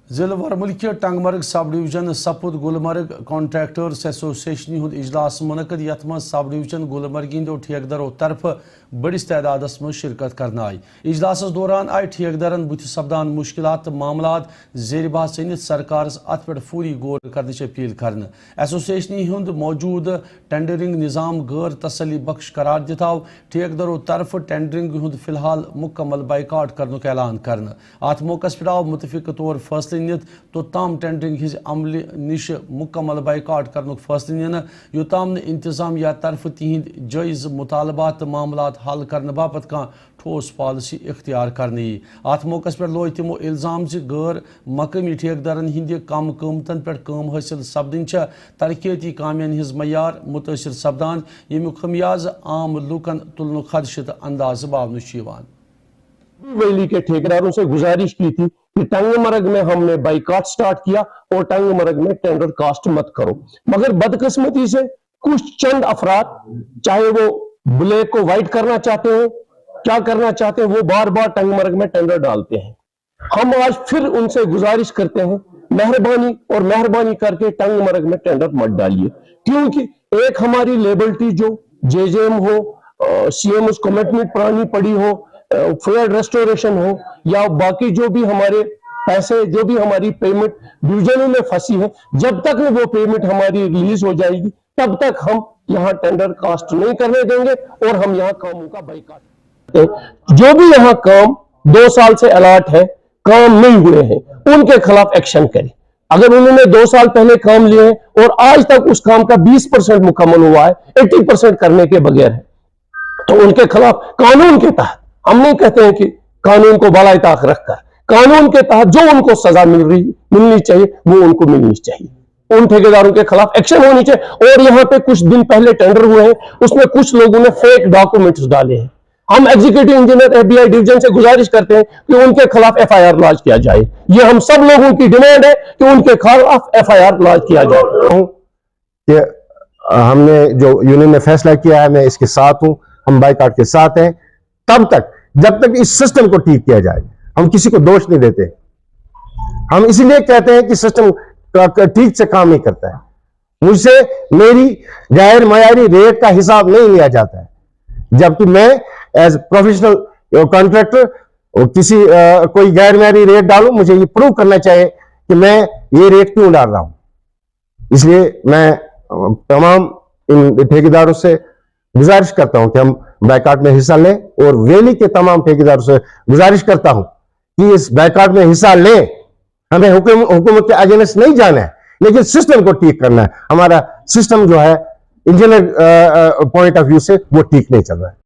ضلع ورمل کے ٹنگمرگ سب ڈویژن سپود گلمرگ کانٹریکٹرس ایسوسیشن ہند اجلاس منعقد یت من سب ڈویژن گلمرگ ہندو ٹھیکدرو طرف بڑس تعداد من شرکت کرنا آئی اجلاس دوران آئی ٹھیکدرن بت سپدان مشکلات معاملات زیر بحث ثنت سرکارس ات پہ فوری غور کرنے اپیل کرنا ایسوسیشن ہند موجود ٹینڈرنگ نظام غیر تسلی بخش قرار دتاو ٹھیکدرو طرف ٹینڈرنگ ہند فی الحال مکمل بائیکاٹ کرنک اعلان کرنا ات موقع پہ آو متفق طور فیصلہ نت توتام ٹینڈرنگ ہز عمل نش مکمل بائیکاٹ کرنک فیصلہ نینا یوتام انتظامیہ طرف تہند جائز مطالبات معاملات حل کرنے باپت کان ٹھوس پالسی اختیار کرنے ات موقع پہ لوگ تمو الزام غیر مقامی ٹھیکدرن ہند کم قیمتن پہ کام حاصل سپدن ترقیتی کامین ہز معیار متاثر سپدان یمیک خمیاز عام لوکن تلن خدشہ انداز باونچ ویلی کے ٹھیکیداروں سے گزارش کی تھی کہ ٹنگ مرگ میں ہم نے بائیکاٹ سٹارٹ کیا اور ٹنگ مرگ میں ٹینڈر کاسٹ مت کرو، مگر بدقسمتی سے کچھ چند افراد چاہے وہ بلیک کو وائٹ کرنا چاہتے ہیں کیا کرنا چاہتے ہیں وہ بار بار ٹنگ مرگ میں ٹینڈر ڈالتے ہیں۔ ہم آج پھر ان سے گزارش کرتے ہیں مہربانی کر کے ٹنگ مرگ میں ٹینڈر مت ڈالیے، کیونکہ ایک ہماری لیبلٹی جو جے جے ایم ہو سی ایم اس کمٹمنٹ پرانی پڑی ہو فیئر ریسٹوریشن ہو یا باقی جو بھی ہمارے پیسے جو بھی ہماری پیمنٹ ڈویژنوں میں پھنسی ہے، جب تک وہ پیمنٹ ہماری ریلیز ہو جائے گی تب تک ہم یہاں ٹینڈر کاسٹ نہیں کرنے دیں گے اور ہم یہاں کاموں کا بائیکاٹ جو بھی یہاں کام 2 سال سے الاٹ ہے کام نہیں ہوئے ہیں ان کے خلاف ایکشن کریں۔ اگر انہوں نے 2 سال پہلے کام لیے ہیں اور آج تک اس کام کا 20% مکمل ہوا ہے 80% کرنے کے بغیر ہے تو ان کے خلاف قانون کے تحت، ہم نہیں کہتے ہیں کہ قانون کو بالائے طاق رکھ کر، قانون کے تحت جو ان کو سزا ملنی چاہیے وہ ان کو ملنی چاہیے، ان ٹھیکیداروں کے خلاف ایکشن ہونی چاہیے۔ اور یہاں پہ کچھ دن پہلے ٹینڈر ہوئے ہیں اس میں کچھ لوگوں نے فیک ڈاکومنٹس ڈالے ہیں، ہم ایگزیکٹو انجینئر ایف بی آئی ڈویژن سے گزارش کرتے ہیں کہ ان کے خلاف ایف آئی آر لانچ کیا جائے، یہ ہم سب لوگوں کی ڈیمانڈ ہے کہ ان کے خلاف ایف آئی آر لانچ کیا جائے۔ کہ ہم نے جو یونین نے فیصلہ کیا ہے میں اس کے ساتھ ہوں، ہم بائیکاٹ کے ساتھ ہیں تب تک جب تک اس سسٹم کو ٹھیک کیا جائے۔ ہم کسی کو دوش نہیں دیتے، ہم اسی لیے کہتے ہیں کہ سسٹم ٹھیک سے کام نہیں کرتا ہے، مجھ سے میری غیر معیاری ریٹ کا حساب نہیں لیا جاتا ہے، جبکہ میں ایز پروفیشنل کانٹریکٹر کسی کوئی غیر معیاری ریٹ ڈالوں مجھے یہ پروو کرنا چاہیے کہ میں یہ ریٹ کیوں ڈال رہا ہوں۔ اس لیے میں تمام ان ٹھیکیداروں سے گزارش کرتا ہوں کہ ہم بائیکاٹ میں حصہ لیں اور ویلی کے تمام ٹھیکیداروں سے گزارش کرتا ہوں کہ اس بائیکاٹ میں حصہ لیں۔ ہمیں حکومت کے اگینسٹ نہیں جانا ہے لیکن سسٹم کو ٹھیک کرنا ہے، ہمارا سسٹم جو ہے انجینئر پوائنٹ آف ویو سے وہ ٹھیک نہیں چل رہا ہے۔